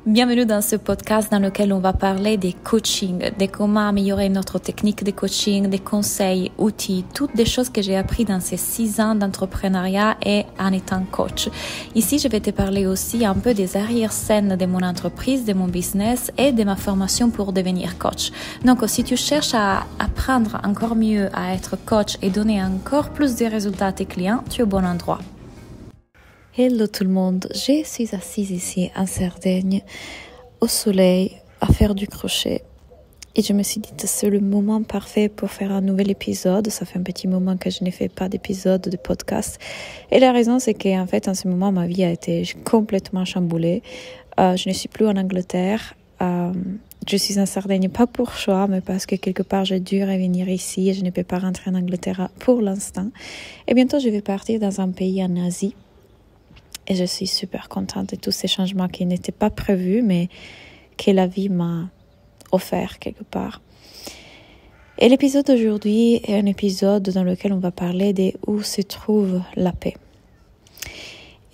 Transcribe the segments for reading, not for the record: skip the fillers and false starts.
Bienvenue dans ce podcast dans lequel on va parler des coachings, de comment améliorer notre technique de coaching, des conseils, outils, toutes des choses que j'ai appris dans ces 6 ans d'entrepreneuriat et en étant coach. Ici, je vais te parler aussi un peu des arrière-scènes de mon entreprise, de mon business et de ma formation pour devenir coach. Donc, si tu cherches à apprendre encore mieux à être coach et donner encore plus de résultats à tes clients, tu es au bon endroit. Hello tout le monde, je suis assise ici en Sardaigne, au soleil, à faire du crochet. Et je me suis dit que c'est le moment parfait pour faire un nouvel épisode. Ça fait un petit moment que je n'ai fait pas d'épisode de podcast. Et la raison, c'est qu'en fait, en ce moment, ma vie a été complètement chamboulée. Je ne suis plus en Angleterre. Je suis en Sardaigne, pas pour choix, mais parce que quelque part, j'ai dû revenir ici et je ne peux pas rentrer en Angleterre pour l'instant. Et bientôt, je vais partir dans un pays en Asie. Et je suis super contente de tous ces changements qui n'étaient pas prévus, mais que la vie m'a offert quelque part. Et l'épisode d'aujourd'hui est un épisode dans lequel on va parler de où se trouve la paix.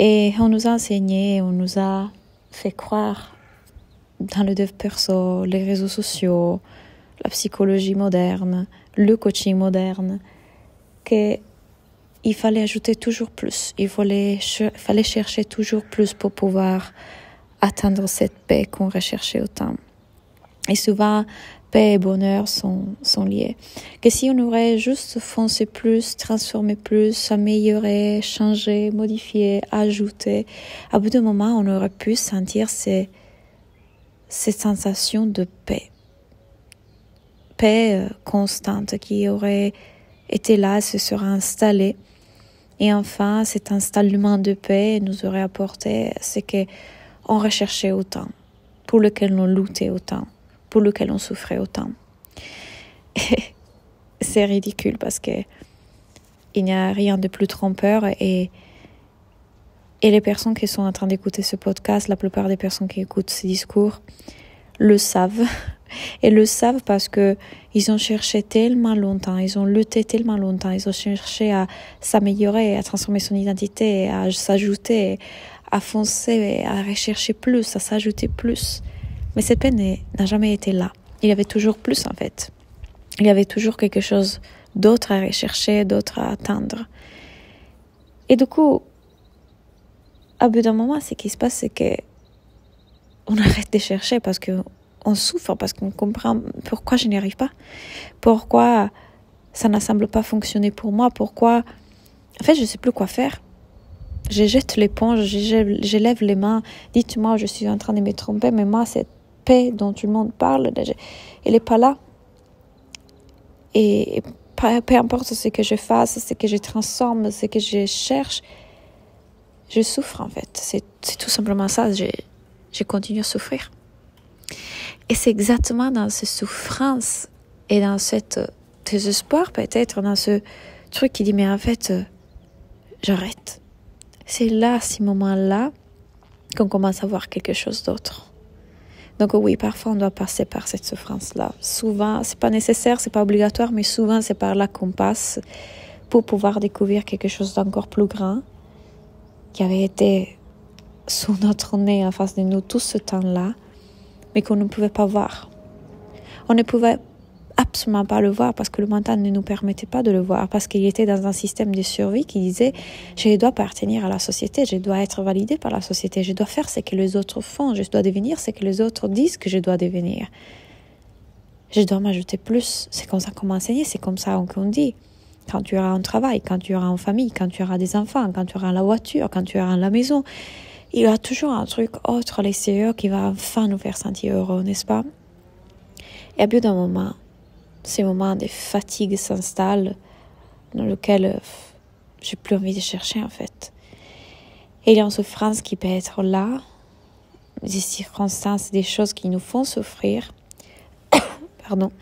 Et on nous a enseigné, on nous a fait croire dans le dev perso, les réseaux sociaux, la psychologie moderne, le coaching moderne, que il fallait ajouter toujours plus. Il fallait chercher toujours plus pour pouvoir atteindre cette paix qu'on recherchait autant. Et souvent, paix et bonheur sont liés. Que si on aurait juste foncé plus, transformé plus, amélioré, changé, modifié, ajouté, à bout d'un moment, on aurait pu sentir cette sensation de paix. Paix constante qui aurait été là, se serait installée. Et enfin, cet installement de paix nous aurait apporté ce qu'on recherchait autant, pour lequel on luttait autant, pour lequel on souffrait autant. Et c'est ridicule parce que il n'y a rien de plus trompeur et les personnes qui sont en train d'écouter ce podcast, la plupart des personnes qui écoutent ces discours, le savent. Et le savent parce que ils ont cherché tellement longtemps, ils ont lutté tellement longtemps, ils ont cherché à s'améliorer, à transformer son identité, à s'ajouter, à foncer, à rechercher plus, à s'ajouter plus. Mais cette paix n'a jamais été là. Il y avait toujours plus en fait. Il y avait toujours quelque chose d'autre à rechercher, d'autre à atteindre. Et du coup, à bout d'un moment, ce qui se passe, c'est que on arrête de chercher parce que on souffre parce qu'on comprend pourquoi je n'y arrive pas, pourquoi ça ne semble pas fonctionner pour moi, pourquoi en fait je ne sais plus quoi faire. Je jette l'éponge, je lève les mains, dites-moi je suis en train de me tromper, mais moi cette paix dont tout le monde parle, elle n'est pas là. Et peu importe ce que je fasse, ce que je transforme, ce que je cherche, je souffre en fait. C'est tout simplement ça, je continue à souffrir. Et c'est exactement dans cette souffrance et dans cet désespoir, peut-être, dans ce truc qui dit, mais en fait, j'arrête. C'est là, à ces moments-là, qu'on commence à voir quelque chose d'autre. Donc oui, parfois on doit passer par cette souffrance-là. Souvent, c'est pas nécessaire, c'est pas obligatoire, mais souvent c'est par là qu'on passe pour pouvoir découvrir quelque chose d'encore plus grand qui avait été sous notre nez en face de nous tout ce temps-là, mais qu'on ne pouvait pas voir. On ne pouvait absolument pas le voir parce que le mental ne nous permettait pas de le voir, parce qu'il était dans un système de survie qui disait « je dois appartenir à la société, je dois être validé par la société, je dois faire ce que les autres font, je dois devenir ce que les autres disent que je dois devenir. Je dois m'ajouter plus. » C'est comme ça qu'on m'a enseigné, c'est comme ça qu'on dit. Quand tu auras un travail, quand tu auras une famille, quand tu auras des enfants, quand tu auras la voiture, quand tu auras la maison, il y a toujours un truc autre à l'extérieur qui va enfin nous faire sentir heureux, n'est-ce pas? Et à bout d'un moment, ces moments de fatigue s'installent dans lesquels j'ai plus envie de chercher en fait. Et il y a une souffrance qui peut être là, des circonstances, des choses qui nous font souffrir. Pardon.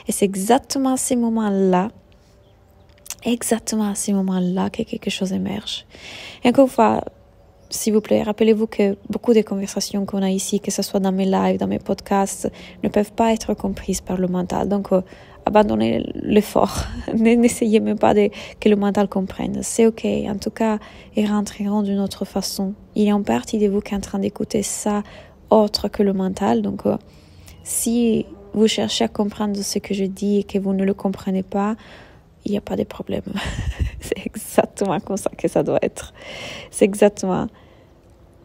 Et c'est exactement à ces moments-là que quelque chose émerge. Et encore une fois, s'il vous plaît, rappelez-vous que beaucoup des conversations qu'on a ici, que ce soit dans mes lives, dans mes podcasts, ne peuvent pas être comprises par le mental. Donc, abandonnez l'effort. N'essayez même pas que le mental comprenne. C'est OK. En tout cas, ils rentreront d'une autre façon. Il y a une partie de vous qui est en train d'écouter ça autre que le mental. Donc, si vous cherchez à comprendre ce que je dis et que vous ne le comprenez pas, il n'y a pas de problème. C'est exactement comme ça que ça doit être. C'est exactement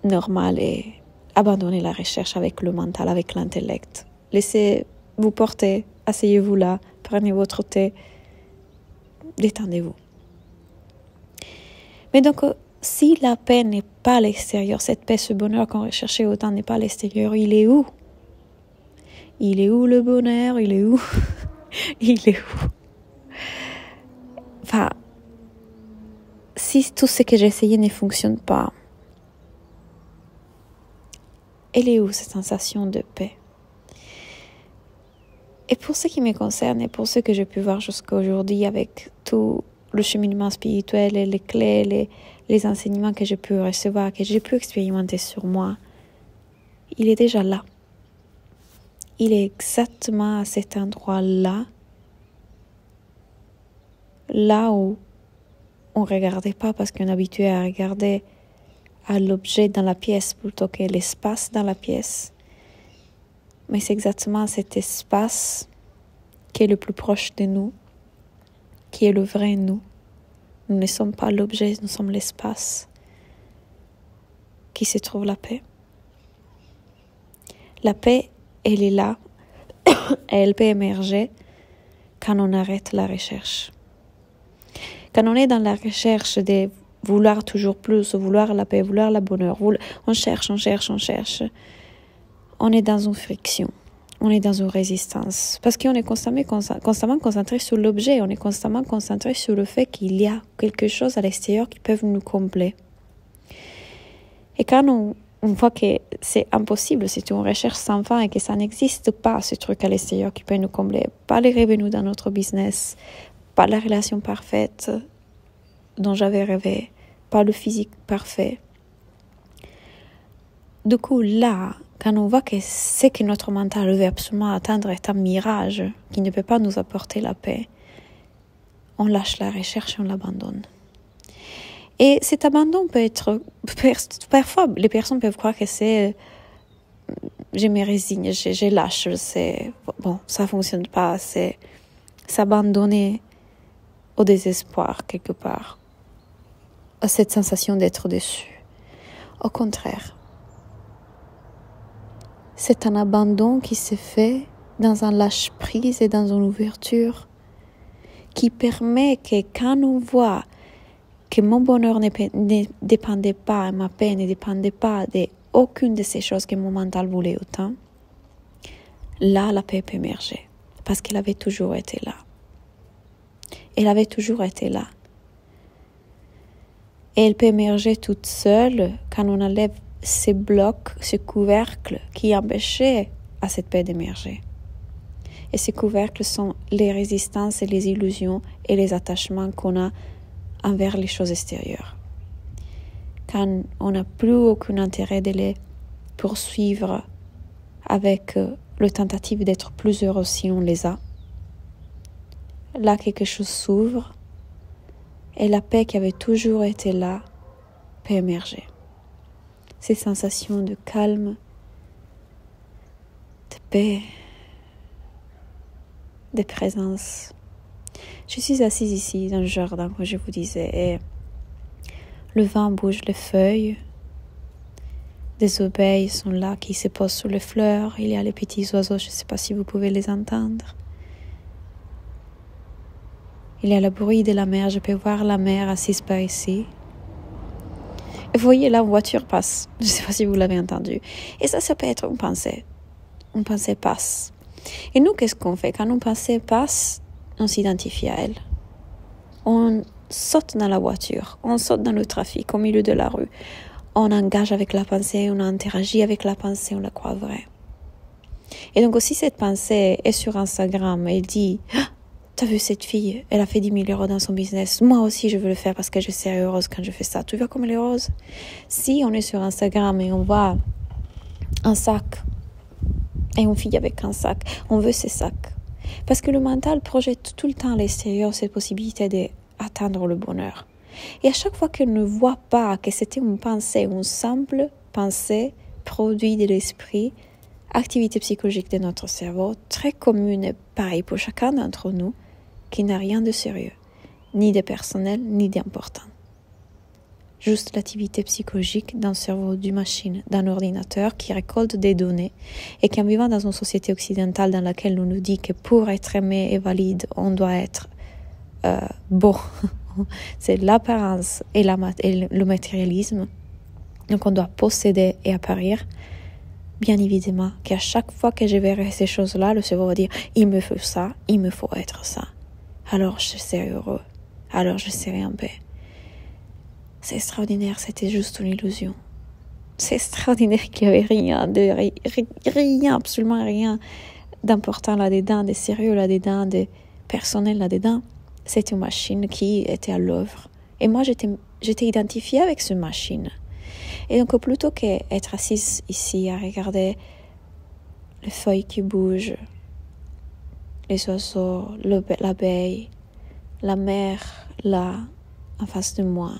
normal et abandonnez la recherche avec le mental, avec l'intellect. Laissez-vous porter, asseyez-vous là, prenez votre thé, détendez-vous. Mais donc, si la paix n'est pas à l'extérieur, cette paix, ce bonheur qu'on recherchait autant n'est pas à l'extérieur, il est où? Il est où le bonheur? Il est où? Il est où? Enfin, si tout ce que j'ai essayé ne fonctionne pas, elle est où cette sensation de paix? Et pour ce qui me concerne et pour ce que j'ai pu voir jusqu'à aujourd'hui avec tout le cheminement spirituel et les clés, les enseignements que j'ai pu recevoir, que j'ai pu expérimenter sur moi, il est déjà là. Il est exactement à cet endroit-là, là où on ne regardait pas parce qu'on est habitué à regarder à l'objet dans la pièce plutôt que l'espace dans la pièce. Mais c'est exactement cet espace qui est le plus proche de nous, qui est le vrai nous. Nous ne sommes pas l'objet, nous sommes l'espace qui se trouve la paix. La paix, elle est là et elle peut émerger quand on arrête la recherche. Quand on est dans la recherche de vouloir toujours plus, vouloir la paix, vouloir le bonheur, on cherche. On est dans une friction, on est dans une résistance. Parce qu'on est constamment concentré sur l'objet, on est constamment concentré sur le fait qu'il y a quelque chose à l'extérieur qui peut nous combler. Et quand on voit que c'est impossible, c'est une recherche sans fin et que ça n'existe pas, ce truc à l'extérieur qui peut nous combler, pas les revenus dans notre business, pas la relation parfaite dont j'avais rêvé, pas le physique parfait. Du coup, là, quand on voit que ce que notre mental veut absolument atteindre est un mirage qui ne peut pas nous apporter la paix, on lâche la recherche et on l'abandonne. Et cet abandon peut être... Parfois, les personnes peuvent croire que c'est... Je me résigne, je lâche, c'est... Bon, ça ne fonctionne pas, c'est s'abandonner au désespoir quelque part, à cette sensation d'être déçu. Au contraire, c'est un abandon qui se fait dans un lâche-prise et dans une ouverture qui permet que quand on voit que mon bonheur ne dépendait pas, ma paix ne dépendait pas d'aucune de ces choses que mon mental voulait autant, là, la paix peut émerger parce qu'elle avait toujours été là. Elle avait toujours été là. Et elle peut émerger toute seule quand on enlève ces blocs, ces couvercles qui empêchaient à cette paix d'émerger. Et ces couvercles sont les résistances et les illusions et les attachements qu'on a envers les choses extérieures. Quand on n'a plus aucun intérêt de les poursuivre avec le tentative d'être plus heureux si on les a, là quelque chose s'ouvre et la paix qui avait toujours été là peut émerger. Ces sensations de calme, de paix, de présence. Je suis assise ici dans le jardin, comme je vous disais, et le vent bouge les feuilles. Des abeilles sont là qui se posent sur les fleurs. Il y a les petits oiseaux, je ne sais pas si vous pouvez les entendre. Il y a le bruit de la mer, je peux voir la mer assise par ici. Et vous voyez, là, une voiture passe. Je ne sais pas si vous l'avez entendu. Et ça peut être une pensée. Une pensée passe. Et nous, qu'est-ce qu'on fait? Quand une pensée passe, on s'identifie à elle. On saute dans la voiture, on saute dans le trafic, au milieu de la rue. On engage avec la pensée, on interagit avec la pensée, on la croit vraie. Et donc aussi, cette pensée est sur Instagram, elle dit... T'as vu cette fille, elle a fait 10 000 euros dans son business. Moi aussi, je veux le faire parce que je serai heureuse quand je fais ça. Tu vois comme elle est heureuse? Si on est sur Instagram et on voit un sac et une fille avec un sac, on veut ces sacs. Parce que le mental projette tout le temps à l'extérieur cette possibilité d'atteindre le bonheur. Et à chaque fois qu'elle ne voit pas que c'était une pensée, une simple pensée produit de l'esprit, activité psychologique de notre cerveau, très commune et pareil pour chacun d'entre nous, qui n'a rien de sérieux, ni de personnel, ni d'important. Juste l'activité psychologique d'un cerveau d'une machine, d'un ordinateur qui récolte des données et qui, en vivant dans une société occidentale dans laquelle on nous dit que pour être aimé et valide, on doit être beau. C'est l'apparence et le matérialisme. Donc on doit posséder et apparaître. Bien évidemment qu'à chaque fois que je verrai ces choses-là, le cerveau va dire « il me faut ça, il me faut être ça. Alors je serai heureux, alors je serai en paix. » C'est extraordinaire, c'était juste une illusion. C'est extraordinaire qu'il n'y avait rien, absolument rien d'important là-dedans, de sérieux là-dedans, de personnel là-dedans. C'était une machine qui était à l'œuvre. Et moi, j'étais identifiée avec cette machine. Et donc, plutôt qu'être assise ici à regarder les feuilles qui bougent, les oiseaux, l'abeille, la mer là, en face de moi,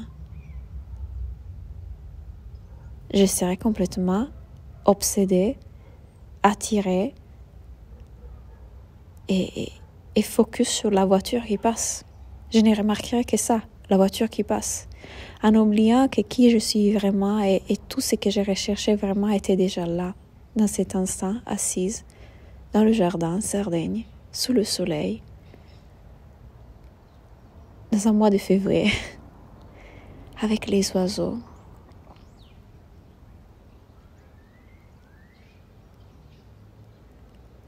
je serais complètement obsédée, attirée et focus sur la voiture qui passe. Je ne remarquerai que ça, la voiture qui passe, en oubliant que qui je suis vraiment et tout ce que j'ai recherché vraiment était déjà là, dans cet instant, assise, dans le jardin, en Sardaigne, sous le soleil, dans un mois de février, avec les oiseaux.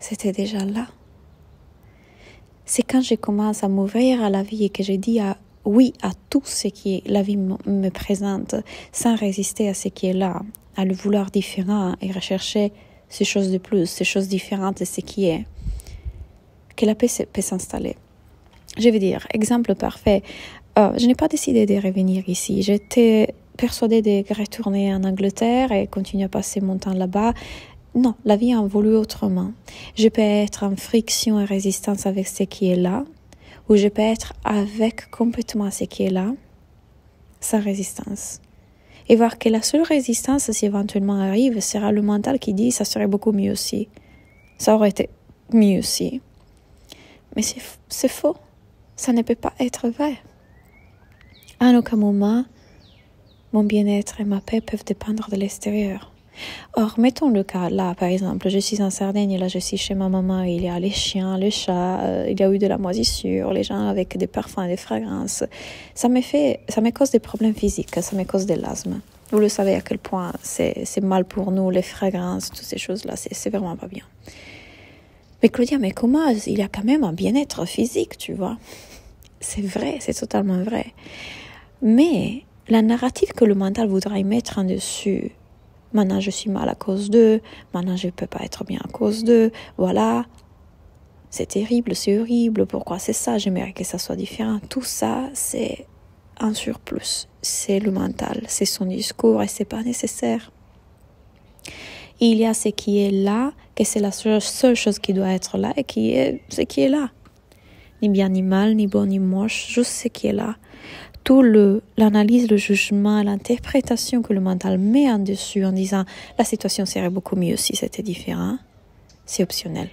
C'était déjà là. C'est quand je commence à m'ouvrir à la vie et que je dis oui à tout ce qui la vie me présente, sans résister à ce qui est là, à le vouloir différent et rechercher ces choses de plus, ces choses différentes de ce qui est, que la paix peut s'installer. Je veux dire, exemple parfait, je n'ai pas décidé de revenir ici. J'étais persuadée de retourner en Angleterre et continuer à passer mon temps là-bas. Non, la vie a voulu autrement. Je peux être en friction et résistance avec ce qui est là, ou je peux être avec complètement ce qui est là, sans résistance. Et voir que la seule résistance, si éventuellement arrive, sera le mental qui dit « ça serait beaucoup mieux aussi ». Ça aurait été mieux aussi. Mais c'est faux. Ça ne peut pas être vrai. À aucun moment, mon bien-être et ma paix peuvent dépendre de l'extérieur. Or, mettons le cas, là, par exemple, je suis en Sardaigne, là, je suis chez ma maman, il y a les chiens, les chats, il y a eu de la moisissure, les gens avec des parfums, des fragrances. Ça me cause des problèmes physiques, ça me cause de l'asthme. Vous le savez à quel point c'est mal pour nous, les fragrances, toutes ces choses-là, c'est vraiment pas bien. Mais Claudia, mais comment il y a quand même un bien-être physique, tu vois? C'est vrai, c'est totalement vrai. Mais la narrative que le mental voudra y mettre en dessus, maintenant je suis mal à cause d'eux, maintenant je ne peux pas être bien à cause d'eux, voilà, c'est terrible, c'est horrible, pourquoi c'est ça, j'aimerais que ça soit différent. Tout ça, c'est un surplus, c'est le mental, c'est son discours et c'est pas nécessaire. Il y a ce qui est là, que c'est la seule chose qui doit être là et qui est ce qui est là. Ni bien ni mal, ni bon ni moche, juste ce qui est là. Tout l'analyse, le jugement, l'interprétation que le mental met en dessus en disant la situation serait beaucoup mieux si c'était différent, c'est optionnel.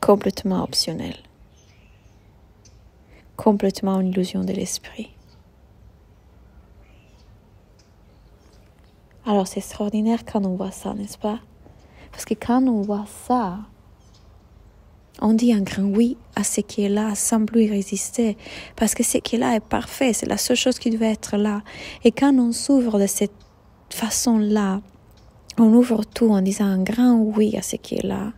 Complètement optionnel. Complètement une illusion de l'esprit. Alors c'est extraordinaire quand on voit ça, n'est-ce pas? Parce que quand on voit ça, on dit un grand oui à ce qui est là sans plus y résister. Parce que ce qui est là est parfait, c'est la seule chose qui devait être là. Et quand on s'ouvre de cette façon-là, on ouvre tout en disant un grand oui à ce qui est là.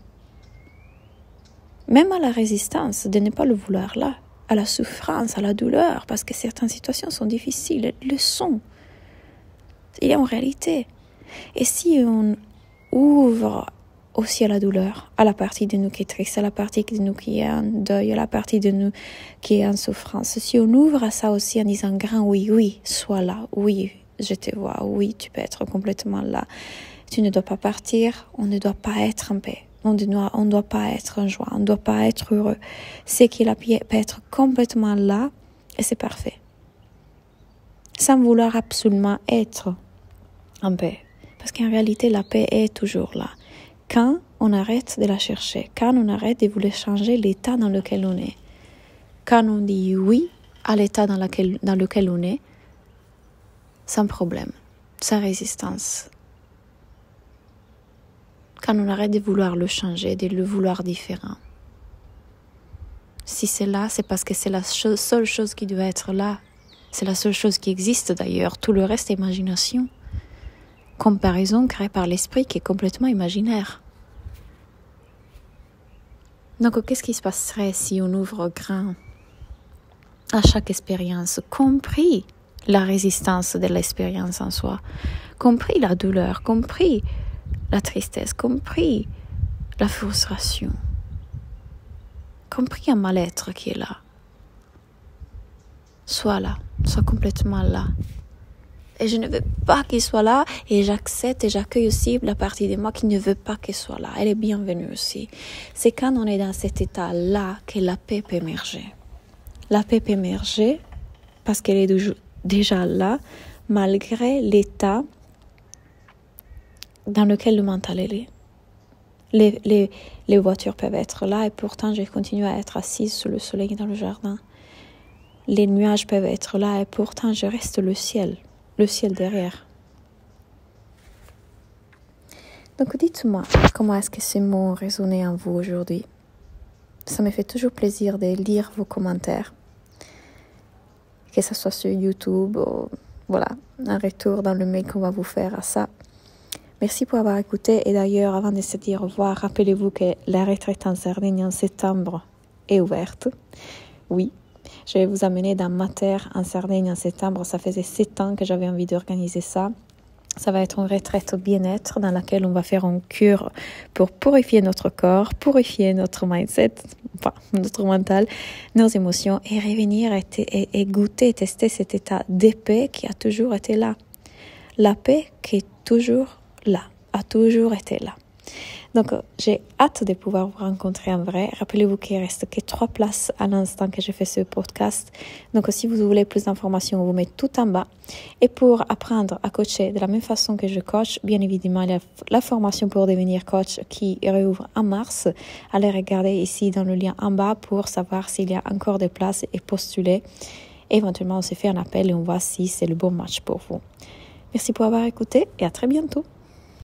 Même à la résistance de ne pas le vouloir là, à la souffrance, à la douleur, parce que certaines situations sont difficiles, elles le sont. Il est en réalité. Et si on ouvre aussi à la douleur, à la partie de nous qui est triste, à la partie de nous qui est en deuil, à la partie de nous qui est en souffrance, si on ouvre à ça aussi en disant grand oui, oui, sois là, oui, je te vois, oui, tu peux être complètement là. Tu ne dois pas partir, on ne doit pas être en paix, on ne doit pas être en joie, on ne doit pas être heureux. Ce qui est là peut être complètement là et c'est parfait. Sans vouloir absolument être en paix, Parce qu'en réalité, la paix est toujours là. Quand on arrête de la chercher, quand on arrête de vouloir changer l'état dans lequel on est, quand on dit oui à l'état dans lequel on est, sans problème, sans résistance. Quand on arrête de vouloir le changer, de le vouloir différent. Si c'est là, c'est parce que c'est la seule chose qui doit être là. C'est la seule chose qui existe d'ailleurs. Tout le reste est imagination. Comparaison créée par l'esprit qui est complètement imaginaire. Donc, qu'est-ce qui se passerait si on ouvre grand à chaque expérience, compris la résistance de l'expérience en soi, compris la douleur, compris la tristesse, compris la frustration, compris un mal-être qui est là. Soit complètement là. Et je ne veux pas qu'il soit là, et j'accepte et j'accueille aussi la partie de moi qui ne veut pas qu'il soit là. Elle est bienvenue aussi. C'est quand on est dans cet état-là que la paix peut émerger. La paix peut émerger parce qu'elle est déjà là, malgré l'état dans lequel le mental est. Les voitures peuvent être là et pourtant je continue à être assise sous le soleil dans le jardin. Les nuages peuvent être là et pourtant je reste le ciel derrière. Donc dites-moi, comment est-ce que ces mots ont résonné en vous aujourd'hui? Ça me fait toujours plaisir de lire vos commentaires. Que ce soit sur YouTube ou un retour dans le mail qu'on va vous faire à ça. Merci pour avoir écouté et d'ailleurs, avant de se dire au revoir, rappelez-vous que la retraite en Sardaigne en septembre est ouverte. Oui, je vais vous amener dans ma terre en Sardaigne en septembre. Ça faisait 7 ans que j'avais envie d'organiser ça. Ça va être une retraite au bien-être dans laquelle on va faire une cure pour purifier notre corps, purifier notre mindset, notre mental, nos émotions et revenir et goûter, tester cet état de paix qui a toujours été là. La paix qui est toujours là, a toujours été là. Donc, j'ai hâte de pouvoir vous rencontrer en vrai. Rappelez-vous qu'il ne reste que 3 places à l'instant que je fais ce podcast. Donc, si vous voulez plus d'informations, on vous met tout en bas. Et pour apprendre à coacher de la même façon que je coach, bien évidemment, il y a la formation pour devenir coach qui réouvre en mars. Allez regarder ici dans le lien en bas pour savoir s'il y a encore des places et postuler. Éventuellement, on se fait un appel et on voit si c'est le bon match pour vous. Merci pour avoir écouté et à très bientôt.